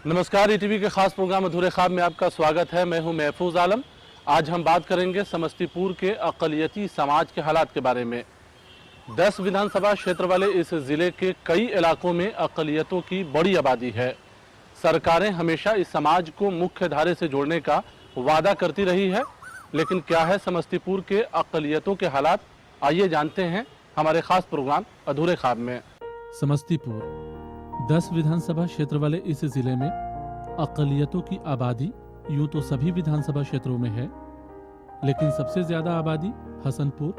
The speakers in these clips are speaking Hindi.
नमस्कार, ईटीवी के खास प्रोग्राम अधूरे ख्वाब में आपका स्वागत है। मैं हूं महफूज आलम। आज हम बात करेंगे समस्तीपुर के अक़लियती समाज के हालात के बारे में। 10 विधानसभा क्षेत्र वाले इस जिले के कई इलाकों में अक़लियतों की बड़ी आबादी है। सरकारें हमेशा इस समाज को मुख्य धारे से जोड़ने का वादा करती रही है, लेकिन क्या है समस्तीपुर के अक़लियतों के हालात, आइए जानते हैं हमारे खास प्रोग्राम अधूरे ख्वाब में। समस्तीपुर 10 विधानसभा क्षेत्र वाले इस जिले में अक़लियतों की आबादी यूं तो सभी विधानसभा क्षेत्रों में है, लेकिन सबसे ज्यादा आबादी हसनपुर,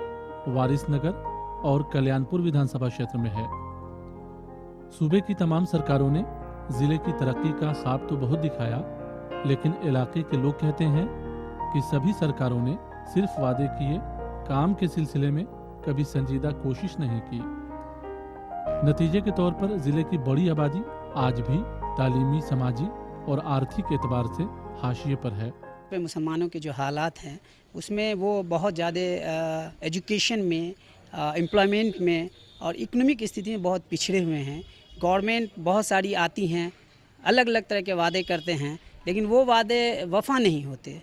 वारिसनगर और कल्याणपुर विधानसभा क्षेत्र में है। सूबे की तमाम सरकारों ने जिले की तरक्की का ख्वाब तो बहुत दिखाया, लेकिन इलाके के लोग कहते हैं कि सभी सरकारों ने सिर्फ वादे किए, काम के सिलसिले में कभी संजीदा कोशिश नहीं की। नतीजे के तौर पर जिले की बड़ी आबादी आज भी तालीमी, समाजी और आर्थिक एतबार से हाशिए पर है। मुसलमानों के जो हालात हैं उसमें वो बहुत ज़्यादा एजुकेशन में, एम्प्लॉयमेंट में और इकोनॉमिक स्थिति में बहुत पिछड़े हुए हैं। गवर्नमेंट बहुत सारी आती हैं, अलग अलग तरह के वादे करते हैं, लेकिन वो वादे वफा नहीं होते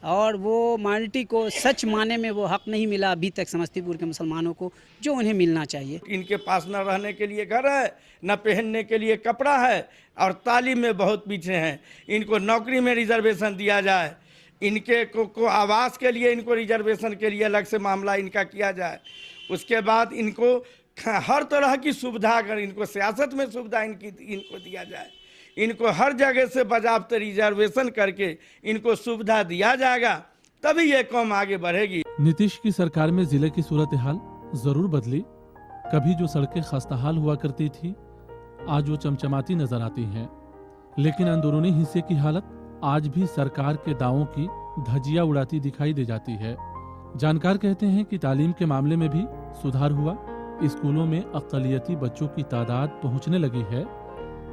और वो माइनॉरिटी को सच माने में वो हक नहीं मिला अभी तक समस्तीपुर के मुसलमानों को, जो उन्हें मिलना चाहिए। इनके पास न रहने के लिए घर है, न पहनने के लिए कपड़ा है और तालीम में बहुत पीछे हैं। इनको नौकरी में रिजर्वेशन दिया जाए, इनके को आवास के लिए इनको रिजर्वेशन के लिए अलग से मामला इनका किया जाए। उसके बाद इनको हर तरह की सुविधा, अगर इनको सियासत में सुविधा इनको दिया जाए, इनको हर जगह से बाज़ाब्ते रिजर्वेशन करके इनको सुविधा दिया जाएगा, तभी ये कौम आगे बढ़ेगी। नीतीश की सरकार में जिले की सूरत हाल जरूर बदली। कभी जो सड़कें खस्ताहाल हुआ करती थी, आज वो चमचमाती नजर आती हैं, लेकिन अंदरूनी हिस्से की हालत आज भी सरकार के दावों की धज्जियां उड़ाती दिखाई दे जाती है। जानकार कहते हैं कि तालीम के मामले में भी सुधार हुआ। स्कूलों में अक़लियती बच्चों की तादाद पहुंचने लगी है।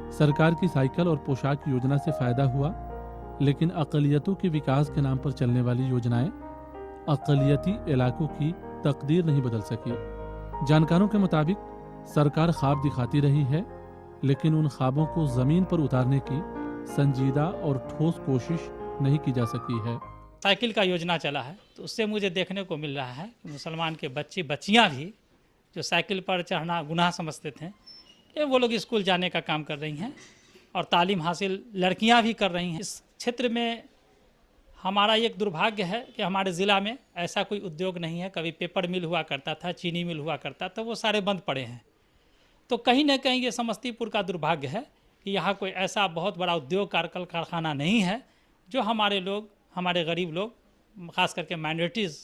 सरकार की साइकिल और पोशाक योजना से फायदा हुआ, लेकिन अक़लियतों के विकास के नाम पर चलने वाली योजनाएं अक़लियती इलाकों की तकदीर नहीं बदल सकी। जानकारों के मुताबिक सरकार ख्वाब दिखाती रही है, लेकिन उन ख्वाबों को जमीन पर उतारने की संजीदा और ठोस कोशिश नहीं की जा सकी है। साइकिल का योजना चला है, तो उससे मुझे देखने को मिल रहा है कि मुसलमान के बच्चे बच्चियां भी जो साइकिल पर चढ़ना गुनाह समझते थे, ये वो लोग स्कूल जाने का काम कर रही हैं और तालीम हासिल लड़कियां भी कर रही हैं। इस क्षेत्र में हमारा एक दुर्भाग्य है कि हमारे ज़िला में ऐसा कोई उद्योग नहीं है। कभी पेपर मिल हुआ करता था, चीनी मिल हुआ करता था, वो सारे बंद पड़े हैं। तो कहीं ना कहीं ये समस्तीपुर का दुर्भाग्य है कि यहाँ कोई ऐसा बहुत बड़ा उद्योग कारखाना नहीं है जो हमारे लोग, हमारे गरीब लोग, खास करके माइनॉरिटीज़,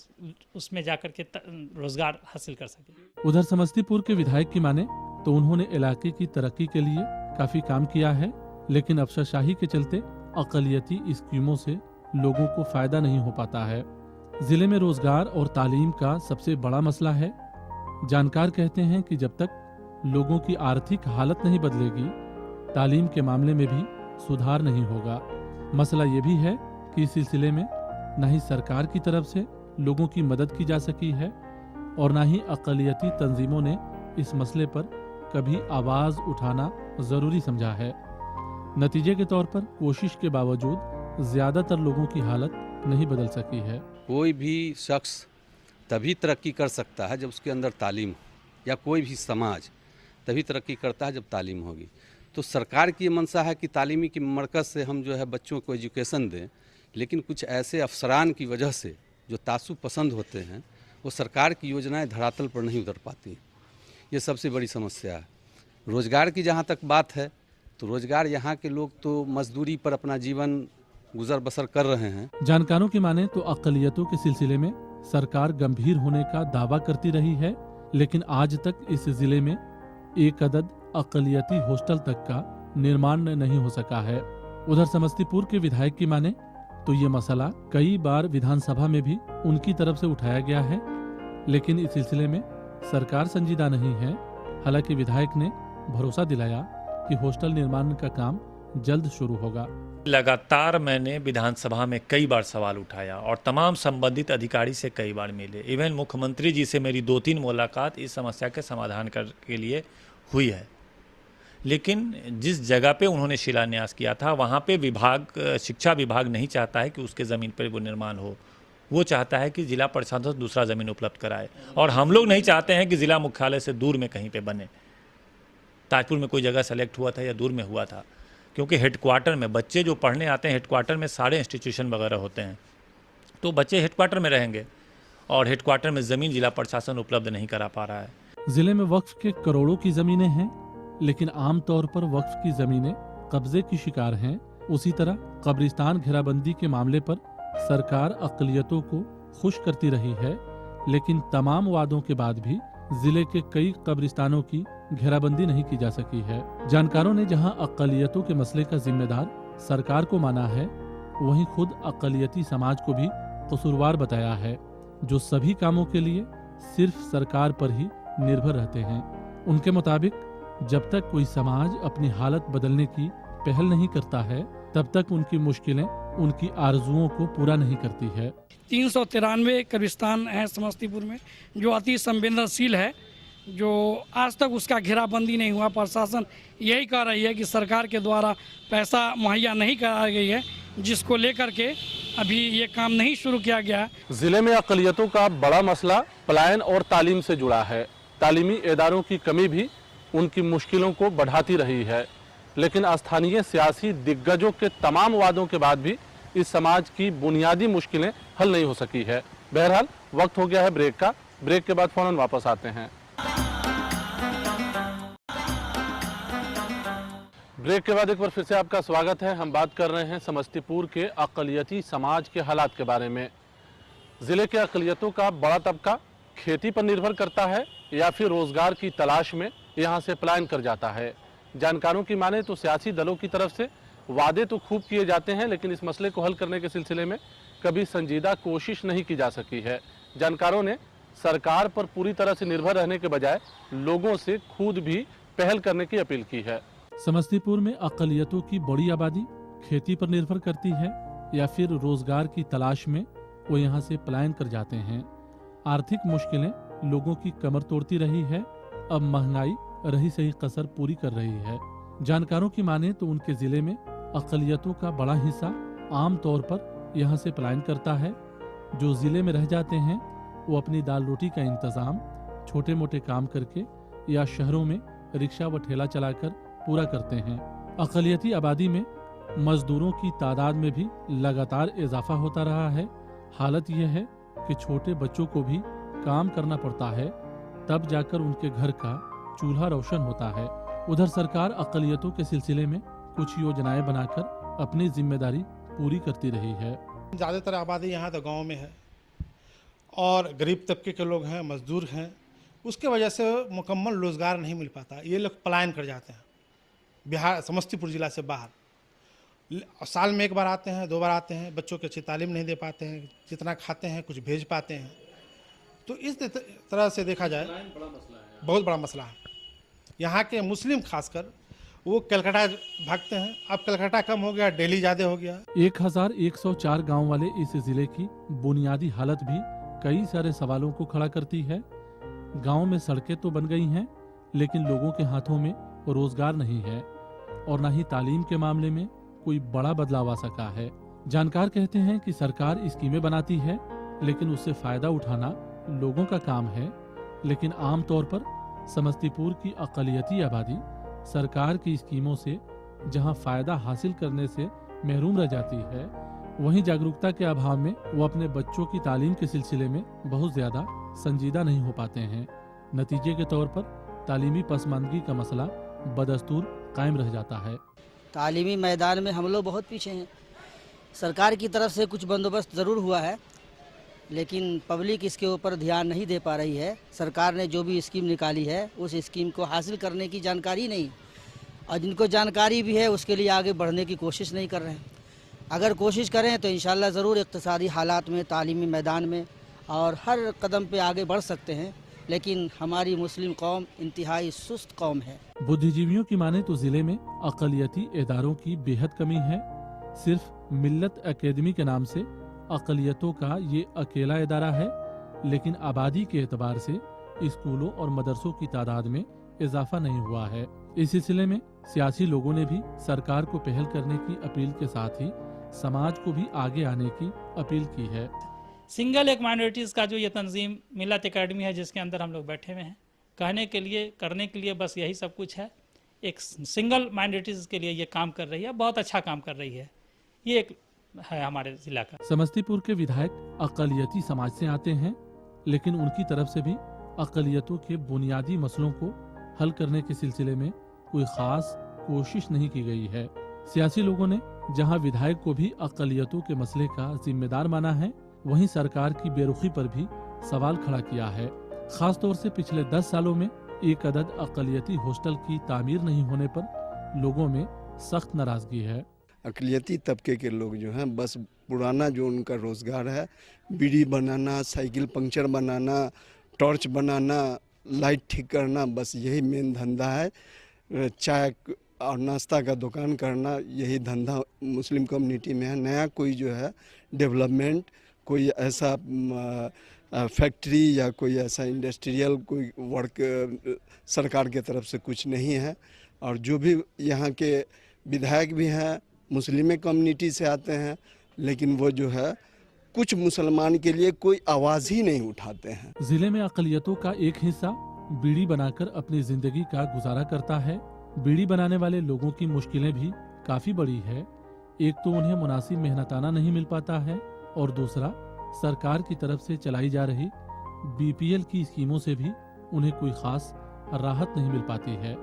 उसमें जाकर के रोज़गार हासिल कर सके। उधर समस्तीपुर के विधायक की माने तो उन्होंने इलाके की तरक्की के लिए काफी काम किया है, लेकिन अफसरशाही के चलते अक़लियती स्कीमों से लोगों को फायदा नहीं हो पाता है। जिले में रोजगार और तालीम का सबसे बड़ा मसला है। जानकार कहते हैं कि जब तक लोगों की आर्थिक हालत नहीं बदलेगी, तालीम के मामले में भी सुधार नहीं होगा। मसला ये भी है कि इस सिलसिले में न ही सरकार की तरफ से लोगों की मदद की जा सकी है और न ही अक़लियती तंजीमों ने इस मसले पर कभी आवाज उठाना जरूरी समझा है। नतीजे के तौर पर कोशिश के बावजूद ज्यादातर लोगों की हालत नहीं बदल सकी है। कोई भी शख्स तभी तरक्की कर सकता है जब उसके अंदर तालीम हो, या कोई भी समाज तभी तरक्की करता है जब तालीम होगी। तो सरकार की ये मंशा है कि तालीमी की मरकज़ से हम जो है बच्चों को एजुकेशन दें, लेकिन कुछ ऐसे अफसरान की वजह से जो तासुब पसंद होते हैं, वो सरकार की योजनाएं धरातल पर नहीं उतर पाती। ये सबसे बड़ी समस्या है। रोज़गार की जहाँ तक बात है, तो रोज़गार यहाँ के लोग तो मजदूरी पर अपना जीवन गुजर बसर कर रहे हैं। जानकारों की माने तो अक़लियतों के सिलसिले में सरकार गंभीर होने का दावा करती रही है, लेकिन आज तक इस जिले में एक अदद अक़लियती हॉस्टल तक का निर्माण नहीं हो सका है। उधर समस्तीपुर के विधायक की माने तो ये मसला कई बार विधानसभा में भी उनकी तरफ से उठाया गया है, लेकिन इस सिलसिले में सरकार संजीदा नहीं है। हालांकि विधायक ने भरोसा दिलाया कि हॉस्टल निर्माण का काम जल्द शुरू होगा। लगातार मैंने विधानसभा में कई बार सवाल उठाया और तमाम संबंधित अधिकारी से कई बार मिले। इवन मुख्यमंत्री जी से मेरी 2-3 मुलाकात इस समस्या के समाधान के लिए हुई है, लेकिन जिस जगह पे उन्होंने शिलान्यास किया था वहाँ पे शिक्षा विभाग नहीं चाहता है कि उसके ज़मीन पर वो निर्माण हो। वो चाहता है कि ज़िला प्रशासन दूसरा ज़मीन उपलब्ध कराए, और हम लोग नहीं चाहते हैं कि ज़िला मुख्यालय से दूर में कहीं पे बने। ताजपुर में कोई जगह सेलेक्ट हुआ था या दूर में हुआ था, क्योंकि हेडक्वार्टर में बच्चे जो पढ़ने आते हैं, हेडक्वार्टर में सारे इंस्टीट्यूशन वगैरह होते हैं, तो बच्चे हेडक्वार्टर में रहेंगे, और हेडक्वार्टर में ज़मीन जिला प्रशासन उपलब्ध नहीं करा पा रहा है। जिले में वक्फ के करोड़ों की जमीनें हैं, लेकिन आमतौर पर वक्फ की जमीनें कब्जे की शिकार हैं। उसी तरह कब्रिस्तान घेराबंदी के मामले पर सरकार अक़लियतों को खुश करती रही है, लेकिन तमाम वादों के बाद भी जिले के कई कब्रिस्तानों की घेराबंदी नहीं की जा सकी है। जानकारों ने जहां अक़लियतों के मसले का जिम्मेदार सरकार को माना है, वहीं खुद अक़लियती समाज को भी कसूरवार बताया है, जो सभी कामों के लिए सिर्फ सरकार पर ही निर्भर रहते हैं। उनके मुताबिक जब तक कोई समाज अपनी हालत बदलने की पहल नहीं करता है, तब तक उनकी मुश्किलें उनकी आरजुओं को पूरा नहीं करती है। 393 कब्रिस्तान है समस्तीपुर में, जो अति संवेदनशील है, जो आज तक उसका घेराबंदी नहीं हुआ। प्रशासन यही कह रही है कि सरकार के द्वारा पैसा मुहैया नहीं कराई गई है, जिसको लेकर के अभी ये काम नहीं शुरू किया गया। जिले में अक़लियतों का बड़ा मसला पलायन और तालीम से जुड़ा है। तालीमी इदारों की कमी भी उनकी मुश्किलों को बढ़ाती रही है, लेकिन स्थानीय सियासी दिग्गजों के तमाम वादों के बाद भी इस समाज की बुनियादी मुश्किलें हल नहीं हो सकी है। बहरहाल वक्त हो गया है ब्रेक का। ब्रेक के बाद फौरन वापस आते हैं। ब्रेक के बाद एक बार फिर से आपका स्वागत है। हम बात कर रहे हैं समस्तीपुर के अक़लियती समाज के हालात के बारे में। ज़िले के अक़लियतों का बड़ा तबका खेती पर निर्भर करता है या फिर रोज़गार की तलाश में यहाँ से पलायन कर जाता है। जानकारों की माने तो सियासी दलों की तरफ से वादे तो खूब किए जाते हैं, लेकिन इस मसले को हल करने के सिलसिले में कभी संजीदा कोशिश नहीं की जा सकी है। जानकारों ने सरकार पर पूरी तरह से निर्भर रहने के बजाय लोगों से खुद भी पहल करने की अपील की है। समस्तीपुर में अक़लियतों की बड़ी आबादी खेती पर निर्भर करती है या फिर रोजगार की तलाश में वो यहाँ से पलायन कर जाते हैं। आर्थिक मुश्किलें लोगों की कमर तोड़ती रही है। अब महंगाई रही सही कसर पूरी कर रही है। जानकारों की माने तो उनके जिले में अक़लियतों का बड़ा हिस्सा आम तौर पर यहाँ से पलायन करता है। जो जिले में रह जाते हैं वो अपनी दाल रोटी का इंतजाम छोटे मोटे काम करके या शहरों में रिक्शा व ठेला चलाकर पूरा करते हैं। अक़लियती आबादी में मजदूरों की तादाद में भी लगातार इजाफा होता रहा है। हालत यह है कि छोटे बच्चों को भी काम करना पड़ता है, तब जाकर उनके घर का चूल्हा रोशन होता है। उधर सरकार अक़लियतों के सिलसिले में कुछ योजनाएं बनाकर अपनी जिम्मेदारी पूरी करती रही है। ज़्यादातर आबादी यहाँ तो गांव में है और गरीब तबके के लोग हैं, मजदूर हैं, उसके वजह से मुकम्मल रोज़गार नहीं मिल पाता। ये लोग पलायन कर जाते हैं बिहार, समस्तीपुर ज़िला से बाहर। साल में एक बार आते हैं, 2 बार आते हैं, बच्चों की अच्छी तालीम नहीं दे पाते हैं, जितना खाते हैं कुछ भेज पाते हैं। तो इस तरह से देखा जाए बहुत बड़ा मसला है। यहाँ के मुस्लिम खासकर वो कलकत्ता भागते हैं। अब कलकत्ता कम हो गया, दिल्ली ज़्यादा हो गया। 1104 गांव वाले इस जिले की बुनियादी हालत भी कई सारे सवालों को खड़ा करती है। गांव में सड़कें तो बन गई हैं, लेकिन लोगों के हाथों में रोजगार नहीं है और न ही तालीम के मामले में कोई बड़ा बदलाव आ सका है। जानकार कहते हैं कि सरकार स्कीमें बनाती है, लेकिन उससे फायदा उठाना लोगों का काम है। लेकिन आमतौर पर समस्तीपुर की अक़लियती आबादी सरकार की स्कीमों से जहां फायदा हासिल करने से महरूम रह जाती है, वहीं जागरूकता के अभाव में वो अपने बच्चों की तालीम के सिलसिले में बहुत ज्यादा संजीदा नहीं हो पाते हैं। नतीजे के तौर पर तालीमी पसमानगी का मसला बदस्तूर कायम रह जाता है। तालीमी मैदान में हम लोग बहुत पीछे हैं। सरकार की तरफ से कुछ बंदोबस्त ज़रूर हुआ है, लेकिन पब्लिक इसके ऊपर ध्यान नहीं दे पा रही है। सरकार ने जो भी स्कीम निकाली है उस स्कीम को हासिल करने की जानकारी नहीं, और जिनको जानकारी भी है उसके लिए आगे बढ़ने की कोशिश नहीं कर रहे हैं। अगर कोशिश करें तो इंशाल्लाह ज़रूर इक़्तिसादी हालात में, तालीमी मैदान में और हर कदम पे आगे बढ़ सकते हैं। लेकिन हमारी मुस्लिम कौम इंतहाई सुस्त कौम है। बुद्धिजीवियों की माने तो जिले में अक़लियती इदारों की बेहद कमी है। सिर्फ मिल्लत एकेडमी के नाम से अक़लियतों का ये अकेला इदारा है, लेकिन आबादी के एतबार से स्कूलों और मदरसों की तादाद में इजाफा नहीं हुआ है। इस सिलसिले में सियासी लोगों ने भी सरकार को पहल करने की अपील के साथ ही समाज को भी आगे आने की अपील की है। सिंगल एक माइनॉरिटीज़ का जो ये तंजीम मिलत एकेडमी है, जिसके अंदर हम लोग बैठे हुए हैं, कहने के लिए करने के लिए बस यही सब कुछ है। एक सिंगल माइनॉरिटीज़ के लिए ये काम कर रही है, बहुत अच्छा काम कर रही है। ये एक है हमारे जिला का। समस्तीपुर के विधायक अक़लियती समाज से आते हैं, लेकिन उनकी तरफ से भी अक़लियतों के बुनियादी मसलों को हल करने के सिलसिले में कोई खास कोशिश नहीं की गई है। सियासी लोगों ने जहां विधायक को भी अक़लियतों के मसले का जिम्मेदार माना है, वहीं सरकार की बेरुखी पर भी सवाल खड़ा किया है। खास तौर से पिछले 10 सालों में एक अदद अक़लियती हॉस्टल की तामीर नहीं होने पर लोगों में सख्त नाराजगी है। अक़लियती तबके के लोग जो हैं बस पुराना जो उनका रोज़गार है, बीड़ी बनाना, साइकिल पंक्चर बनाना, टॉर्च बनाना, लाइट ठीक करना, बस यही मेन धंधा है। चाय और नाश्ता का दुकान करना, यही धंधा मुस्लिम कम्युनिटी में है। नया कोई जो है डेवलपमेंट, कोई ऐसा फैक्ट्री या कोई ऐसा इंडस्ट्रियल कोई वर्क सरकार के तरफ से कुछ नहीं है। और जो भी यहाँ के विधायक भी हैं मुस्लिम कम्युनिटी से आते हैं, लेकिन वो जो है कुछ मुसलमान के लिए कोई आवाज़ ही नहीं उठाते हैं। जिले में अक़लियतों का एक हिस्सा बीड़ी बनाकर अपनी जिंदगी का गुजारा करता है। बीड़ी बनाने वाले लोगों की मुश्किलें भी काफी बड़ी है। एक तो उन्हें मुनासिब मेहनताना नहीं मिल पाता है, और दूसरा सरकार की तरफ से चलाई जा रही BPL की स्कीमों से भी उन्हें कोई खास राहत नहीं मिल पाती है।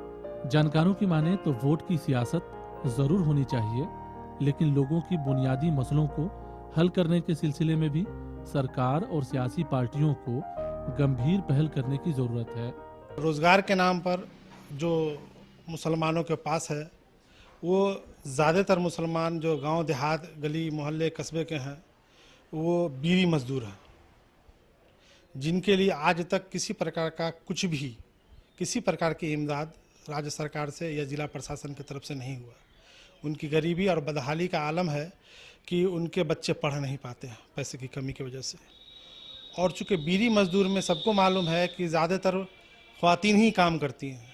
जानकारों की माने तो वोट की सियासत जरूर होनी चाहिए, लेकिन लोगों की बुनियादी मसलों को हल करने के सिलसिले में भी सरकार और सियासी पार्टियों को गंभीर पहल करने की जरूरत है। रोज़गार के नाम पर जो मुसलमानों के पास है, वो ज़्यादातर मुसलमान जो गांव देहात गली मोहल्ले कस्बे के हैं, वो बीड़ी मजदूर हैं, जिनके लिए आज तक किसी प्रकार का कुछ भी, किसी प्रकार की इमदाद राज्य सरकार से या ज़िला प्रशासन की तरफ से नहीं हुआ। उनकी गरीबी और बदहाली का आलम है कि उनके बच्चे पढ़ नहीं पाते हैं पैसे की कमी की वजह से। और चूँकि बीड़ी मजदूर में सबको मालूम है कि ज़्यादातर ख़वातीन ही काम करती हैं,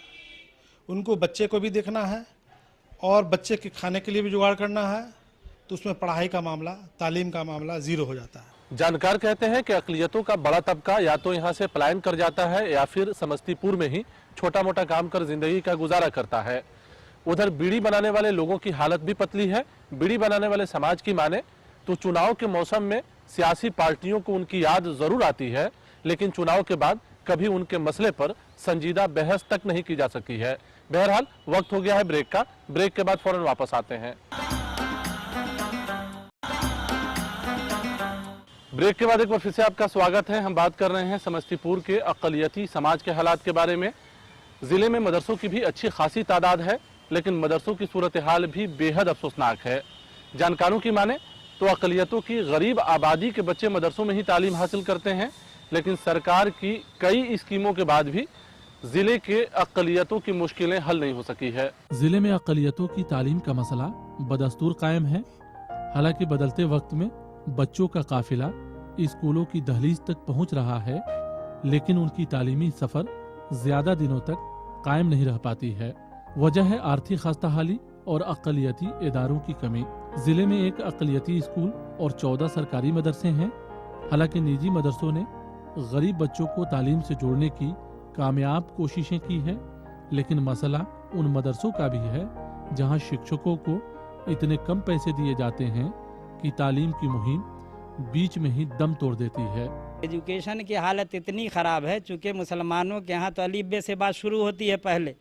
उनको बच्चे को भी देखना है और बच्चे के खाने के लिए भी जुगाड़ करना है, तो उसमें पढ़ाई का मामला, तालीम का मामला ज़ीरो हो जाता है। जानकार कहते हैं कि अक़लियतों का बड़ा तबका या तो यहाँ से पलायन कर जाता है या फिर समस्तीपुर में ही छोटा मोटा काम कर जिंदगी का गुजारा करता है। उधर बीड़ी बनाने वाले लोगों की हालत भी पतली है। बीड़ी बनाने वाले समाज की माने तो चुनाव के मौसम में सियासी पार्टियों को उनकी याद जरूर आती है, लेकिन चुनाव के बाद कभी उनके मसले पर संजीदा बहस तक नहीं की जा सकी है। बहरहाल वक्त हो गया है ब्रेक का। ब्रेक के बाद फौरन वापस आते हैं। ब्रेक के बाद एक बार फिर से आपका स्वागत है। हम बात कर रहे हैं समस्तीपुर के अक़लियती समाज के हालात के बारे में। जिले में मदरसों की भी अच्छी खासी तादाद है, लेकिन मदरसों की सूरत हाल भी बेहद अफसोसनाक है। जानकारों की माने तो अक़लियतों की गरीब आबादी के बच्चे मदरसों में ही तालीम हासिल करते हैं, लेकिन सरकार की कई स्कीमों के बाद भी जिले के अक़लियतों की मुश्किलें हल नहीं हो सकी है। जिले में अक़लियतों की तालीम का मसला बदस्तूर कायम है। हालांकि बदलते वक्त में बच्चों का काफिला स्कूलों की दहलीज तक पहुंच रहा है, लेकिन उनकी तालीमी सफर ज्यादा दिनों तक कायम नहीं रह पाती है। वजह है आर्थिक खस्ताहाली और अक़लियती इदारों की कमी। जिले में एक अक़लियती स्कूल और 14 सरकारी मदरसे हैं। हालांकि निजी मदरसों ने गरीब बच्चों को तालीम से जोड़ने की कामयाब कोशिशें की है, लेकिन मसला उन मदरसों का भी है जहां शिक्षकों को इतने कम पैसे दिए जाते हैं कि तालीम की मुहिम बीच में ही दम तोड़ देती है। एजुकेशन की हालत इतनी ख़राब है, चूँकि मुसलमानों के यहाँ तो अलीफ बे से बात शुरू होती है, पहले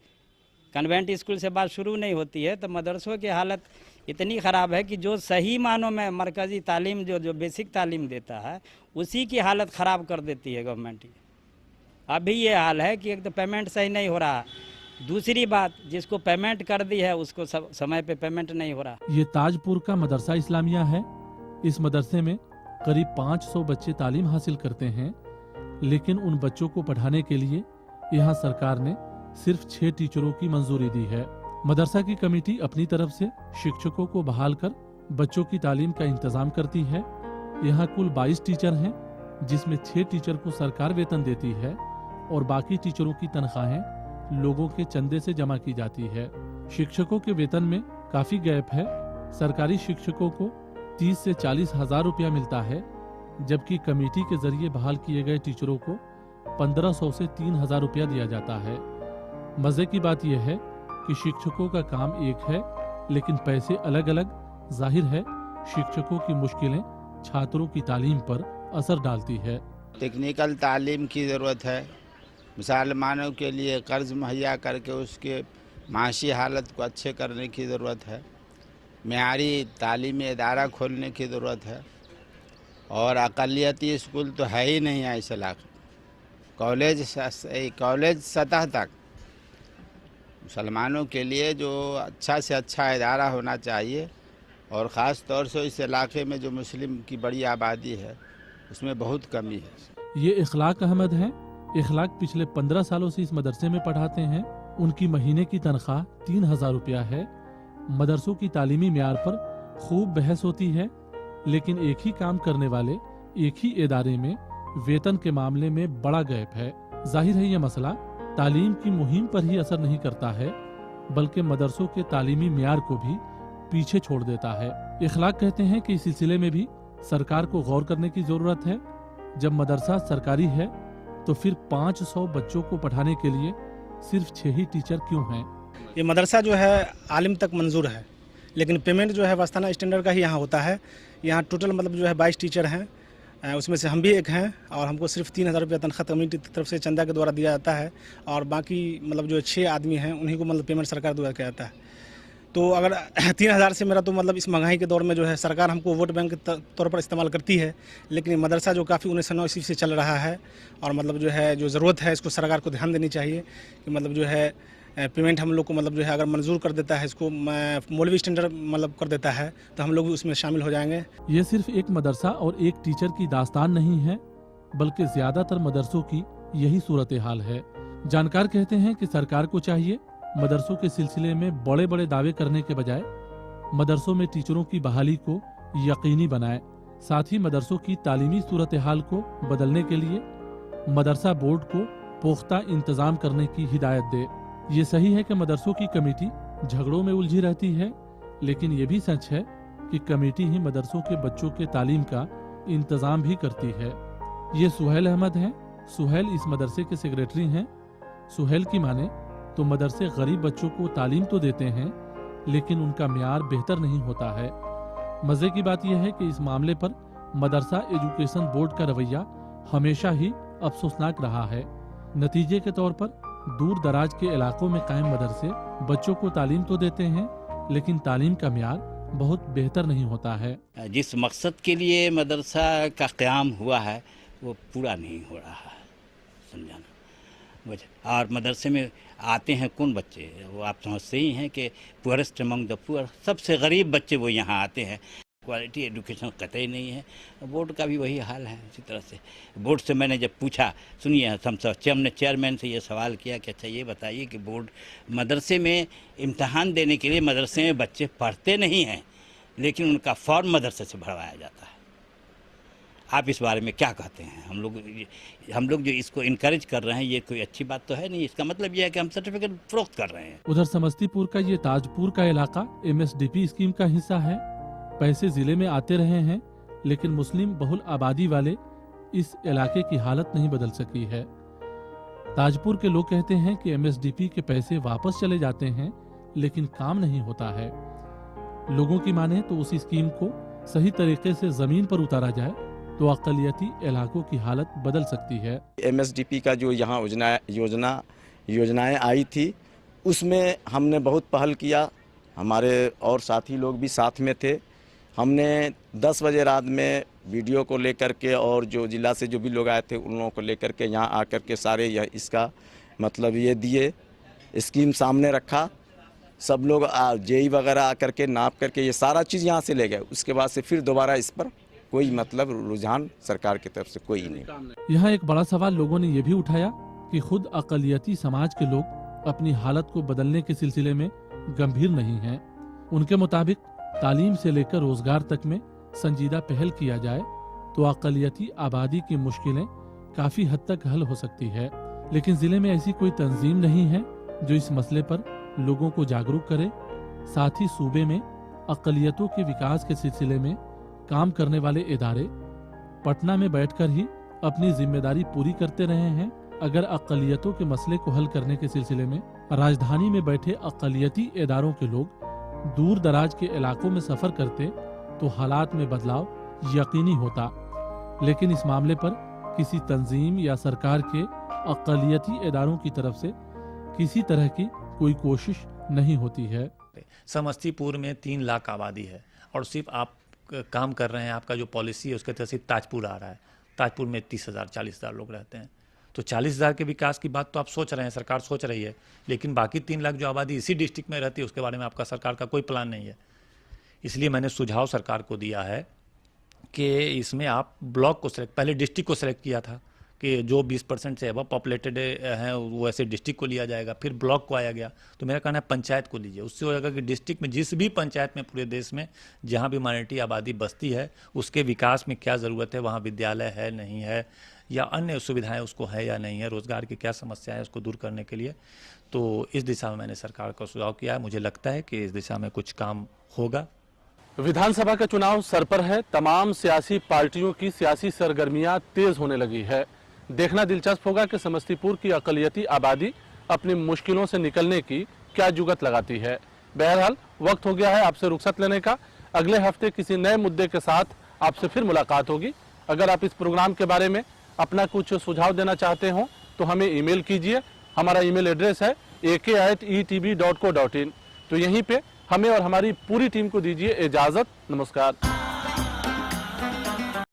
कन्वेंट स्कूल से बात शुरू नहीं होती है। तो मदरसों की हालत इतनी ख़राब है कि जो सही मानों में मरकज़ी तालीम जो बेसिक तालीम देता है, उसी की हालत ख़राब कर देती है गवर्नमेंट। अभी ये हाल है कि एक तो पेमेंट सही नहीं हो रहा, दूसरी बात जिसको पेमेंट कर दी है उसको समय पे पेमेंट नहीं हो रहा। ये ताजपुर का मदरसा इस्लामिया है। इस मदरसे में करीब 500 बच्चे तालीम हासिल करते हैं, लेकिन उन बच्चों को पढ़ाने के लिए यहाँ सरकार ने सिर्फ 6 टीचरों की मंजूरी दी है। मदरसा की कमेटी अपनी तरफ से शिक्षकों को बहाल कर बच्चों की तालीम का इंतजाम करती है। यहाँ कुल 22 टीचर हैं, जिसमें 6 टीचर को सरकार वेतन देती है और बाकी टीचरों की तनख्वाहें लोगों के चंदे से जमा की जाती है। शिक्षकों के वेतन में काफी गैप है। सरकारी शिक्षकों को 30 से 40 हजार रुपया मिलता है, जबकि कमेटी के जरिए बहाल किए गए टीचरों को 1500 से 3000 रुपया दिया जाता है। मजे की बात यह है कि शिक्षकों का काम एक है, लेकिन पैसे अलग अलग। जाहिर है शिक्षकों की मुश्किलें छात्रों की तालीम पर असर डालती है। टेक्निकल तालीम की ज़रूरत है। मुसलमानों के लिए कर्ज मुहैया करके उसके माशी हालत को अच्छे करने की ज़रूरत है। मेयारी तालीमी इदारा खोलने की ज़रूरत है। और अक़लियती स्कूल तो है ही नहीं है इस इलाके। कॉलेज सतह तक मुसलमानों के लिए जो अच्छा से अच्छा इदारा होना चाहिए, और ख़ास तौर से इस इलाके में जो मुस्लिम की बड़ी आबादी है उसमें बहुत कमी है। ये इखलाक अहमद हैं। इखलाक पिछले 15 सालों से इस मदरसे में पढ़ाते हैं। उनकी महीने की तनख्वाह 3000 रुपया है। मदरसों की तालीमी म्यार पर खूब बहस होती है, लेकिन एक ही काम करने वाले एक ही इदारे में वेतन के मामले में बड़ा गैप है। जाहिर है ये मसला तालीम की मुहिम पर ही असर नहीं करता है, बल्कि मदरसों के तालीमी म्यार को भी पीछे छोड़ देता है। इखलाक कहते हैं कि इस सिलसिले में भी सरकार को गौर करने की जरूरत है। जब मदरसा सरकारी है तो फिर 500 बच्चों को पढ़ाने के लिए सिर्फ 6 ही टीचर क्यों हैं? ये मदरसा जो है आलिम तक मंजूर है, लेकिन पेमेंट जो है वस्ताना स्टैंडर्ड का ही यहाँ होता है। यहाँ टोटल मतलब जो है 22 टीचर हैं, उसमें से हम भी एक हैं, और हमको सिर्फ 3000 रुपया तनख्वाह कम्युनिटी की तरफ से चंदा के द्वारा दिया जाता है, और बाकी मतलब जो 6 आदमी हैं उन्हीं को मतलब पेमेंट सरकार द्वारा किया जाता है। तो अगर 3000 से मेरा तो मतलब इस महंगाई के दौर में जो है सरकार हमको वोट बैंक के तौर पर इस्तेमाल करती है, लेकिन मदरसा जो काफ़ी 1909 ईस्वी से चल रहा है, और मतलब जो है जो ज़रूरत है इसको सरकार को ध्यान देनी चाहिए कि मतलब जो है पेमेंट हम लोग को मतलब जो है अगर मंजूर कर देता है, इसको मौलवी स्टैंडर्ड मतलब कर देता है, तो हम लोग भी उसमें शामिल हो जाएंगे। ये सिर्फ एक मदरसा और एक टीचर की दास्तान नहीं है, बल्कि ज्यादातर मदरसों की यही सूरत हाल है। जानकार कहते हैं कि सरकार को चाहिए मदरसों के सिलसिले में बड़े बड़े दावे करने के बजाय मदरसों में टीचरों की बहाली को यकीनी बनाए। साथ ही मदरसों की तालीमी सूरत हाल को बदलने के लिए मदरसा बोर्ड को पुख्ता इंतजाम करने की हिदायत दे। ये सही है कि मदरसों की कमेटी झगड़ों में उलझी रहती है, लेकिन ये भी सच है कि कमेटी ही मदरसों के बच्चों के तालीम का इंतजाम भी करती है। ये सुहेल अहमद हैं। सुहेल इस मदरसे के सेक्रेटरी हैं। सुहेल की माने तो मदरसे गरीब बच्चों को तालीम तो देते हैं, लेकिन उनका म्यार बेहतर नहीं होता है। मजे की बात यह है कि इस मामले पर मदरसा एजुकेशन बोर्ड का रवैया हमेशा ही अफसोसनाक रहा है। नतीजे के तौर पर दूर दराज के इलाकों में कायम मदरसे बच्चों को तालीम तो देते हैं, लेकिन तालीम का म्यार बहुत बेहतर नहीं होता है। जिस मकसद के लिए मदरसा का क़याम हुआ है वो पूरा नहीं हो रहा है, समझाना। और मदरसे में आते हैं कौन बच्चे, वो आप समझते ही हैं कि पुअरेस्ट अमंग द पुअर, सबसे गरीब बच्चे वो यहाँ आते हैं। क्वालिटी एजुकेशन कतई नहीं है। बोर्ड का भी वही हाल है। इसी तरह से बोर्ड से मैंने जब पूछा, सुनिए हम सब हमने चेयरमैन से ये सवाल किया कि अच्छा ये बताइए कि बोर्ड मदरसे में इम्तहान देने के लिए मदरसे में बच्चे पढ़ते नहीं हैं, लेकिन उनका फॉर्म मदरसे से भरवाया जाता है। आप इस बारे में क्या कहते हैं? हम लोग जो इसको इनकरेज कर रहे हैं, ये कोई अच्छी बात तो है नहीं। इसका मतलब ये है कि हम सर्टिफिकेट फरोख्त कर रहे हैं। उधर समस्तीपुर का ये ताजपुर का इलाका MSDP स्कीम का हिस्सा है। पैसे जिले में आते रहे हैं, लेकिन मुस्लिम बहुल आबादी वाले इस इलाके की हालत नहीं बदल सकी है। ताजपुर के लोग कहते हैं कि MSDP के पैसे वापस चले जाते हैं, लेकिन काम नहीं होता है। लोगों की माने तो उस स्कीम को सही तरीके से जमीन पर उतारा जाए तो अक़लियती इलाकों की हालत बदल सकती है। MSDP का जो यहाँ योजनाएं आई थी, उसमें हमने बहुत पहल किया। हमारे और साथी लोग भी साथ में थे। हमने 10 बजे रात में वीडियो को लेकर के और जो जिला से जो भी लोग आए थे उन लोगों को लेकर के यहाँ आकर के सारे यह इसका मतलब ये दिए, स्कीम सामने रखा। सब लोग JE वगैरह आकर के नाप करके ये सारा चीज़ यहाँ से ले गए। उसके बाद से फिर दोबारा इस पर कोई मतलब रुझान सरकार की तरफ से कोई नहीं। यहाँ एक बड़ा सवाल लोगों ने ये भी उठाया कि खुद अक़लियती समाज के लोग अपनी हालत को बदलने के सिलसिले में गंभीर नहीं हैं। उनके मुताबिक तालीम से लेकर रोजगार तक में संजीदा पहल किया जाए तो अक़लियती आबादी की मुश्किलें काफी हद तक हल हो सकती है। लेकिन जिले में ऐसी कोई तंजीम नहीं है जो इस मसले पर लोगों को जागरूक करे। साथ ही सूबे में अक़लियतों के विकास के सिलसिले में काम करने वाले इदारे पटना में बैठकर ही अपनी जिम्मेदारी पूरी करते रहे हैं। अगर अक़लियतों के मसले को हल करने के सिलसिले में राजधानी में बैठे अक़लियती इदारों के लोग दूर दराज के इलाकों में सफर करते तो हालात में बदलाव यकीनी होता। लेकिन इस मामले पर किसी तंजीम या सरकार के अक़लियती इदारों की तरफ से किसी तरह की कोई कोशिश नहीं होती है। समस्तीपुर में 3 लाख आबादी है और सिर्फ आप काम कर रहे हैं, आपका जो पॉलिसी है उसके तहत सिर्फ ताजपुर आ रहा है। ताजपुर में 30,000 40,000 लोग रहते हैं, तो 40,000 के विकास की बात तो आप सोच रहे हैं, सरकार सोच रही है, लेकिन बाकी 3 लाख जो आबादी इसी डिस्ट्रिक्ट में रहती है उसके बारे में आपका सरकार का कोई प्लान नहीं है। इसलिए मैंने सुझाव सरकार को दिया है कि इसमें आप ब्लॉक को सेलेक्ट, पहले डिस्ट्रिक्ट को सेलेक्ट किया था कि जो 20% से अबव पॉपुलेटेड हैं वो ऐसे डिस्ट्रिक्ट को लिया जाएगा, फिर ब्लॉक को आया गया। तो मेरा कहना है पंचायत को लीजिए, उससे हो जाएगा कि डिस्ट्रिक्ट में जिस भी पंचायत में पूरे देश में जहाँ भी माइनॉरिटी आबादी बसती है उसके विकास में क्या ज़रूरत है, वहाँ विद्यालय है नहीं है या अन्य सुविधाएं उसको है या नहीं है, रोज़गार की क्या समस्या है उसको दूर करने के लिए। तो इस दिशा में मैंने सरकार को सुझाव किया है। मुझे लगता है कि इस दिशा में कुछ काम होगा। विधानसभा का चुनाव सर पर है। तमाम सियासी पार्टियों की सियासी सरगर्मियां तेज होने लगी है। देखना दिलचस्प होगा कि समस्तीपुर की अक़लियती आबादी अपनी मुश्किलों से निकलने की क्या जुगत लगाती है। बहरहाल वक्त हो गया है आपसे रुखसत लेने का। अगले हफ्ते किसी नए मुद्दे के साथ आपसे फिर मुलाकात होगी। अगर आप इस प्रोग्राम के बारे में अपना कुछ सुझाव देना चाहते हो तो हमें ईमेल कीजिए। हमारा ईमेल एड्रेस है ak@etb.co.in। तो यहीं पे हमें और हमारी पूरी टीम को दीजिए इजाज़त। नमस्कार।